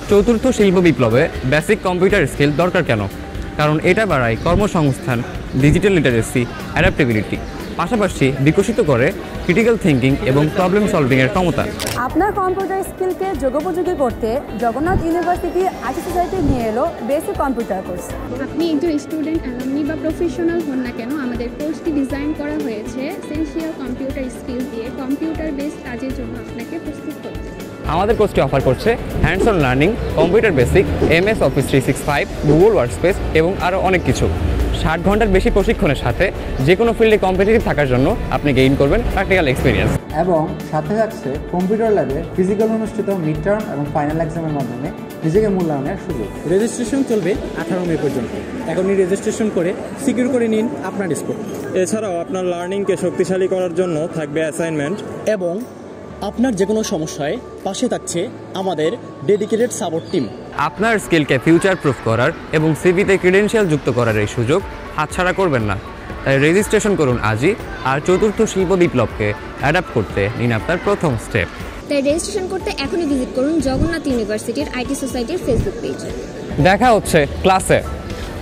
চতুর্থ শিল্প বিপ্লবে বেসিক কম্পিউটার স্কিল দরকার কেন? কারণ এটা বাড়ায় কর্মসংস্থান, ডিজিটাল লিটারেসি, অ্যাডাপ্টেবিলিটি, পাশাপাশি বিকশিত করে ক্রিটিক্যাল থিঙ্কিং এবং প্রবলেম সলভিংয়ের ক্ষমতা। আপনার কম্পিউটার স্কিলকে যোগোপযোগী করতে জগন্নাথ ইউনিভার্সিটি আইটি সোসাইটি নিয়ে এলো বেসিক কম্পিউটার কোর্স। আপনি একজন স্টুডেন্ট, অ্যালামনি বা প্রফেশনাল হন না কেন, আমাদের কোর্সটি ডিজাইন করা হয়েছে এসেনশিয়াল কম্পিউটার স্কিল দিয়ে কম্পিউটার বেসড কাজের জন্য আপনাকে প্রস্তুত করতে। আমাদের কোর্সটি অফার করছে hands on learning, computer basic, MS office 365, Google workspace এবং আরও অনেক কিছু। 60 ঘন্টার বেশি প্রশিক্ষণের সাথে যে কোনো ফিল্ডে কম্পিটিটিভ থাকার জন্য আপনি গেইন করবেন প্র্যাকটিক্যাল এক্সপিরিয়েন্স। এবং সাথে থাকছে কম্পিউটার ল্যাবে ফিজিক্যাল অনুষ্ঠিত মিড টার্ম এবং ফাইনাল এক্সামের মাধ্যমে নিজেকে মূল্যায়নের সুযোগ। রেজিস্ট্রেশন চলবে 18 মে পর্যন্ত। এখনই রেজিস্ট্রেশন করে সিকিউর করে নিন আপনার স্কোর। এছাড়াও আপনার লার্নিংকে শক্তিশালী করার জন্য থাকবে অ্যাসাইনমেন্ট এবং আপনার যে কোনো সমস্যায় পাশে থাকছে আমাদের ডেডিকেটেড সাপোর্ট টিম। আপনার স্কিলকে ফিউচার প্রুফ করার এবং সিভিতে ক্রিডেন্সিয়াল যুক্ত করার এই সুযোগ হাতছাড়া করবেন না। তাই রেজিস্ট্রেশন করুন আজই, আর চতুর্থ শিল্প বিপ্লবকে অ্যাডাপ্ট করতে নিন আপনার প্রথম স্টেপ। তাই রেজিস্ট্রেশন করতে এখনই ভিজিট করুন জগন্নাথ ইউনিভার্সিটির আইটি সোসাইটির ফেসবুক পেজ। দেখা হচ্ছে ক্লাসে।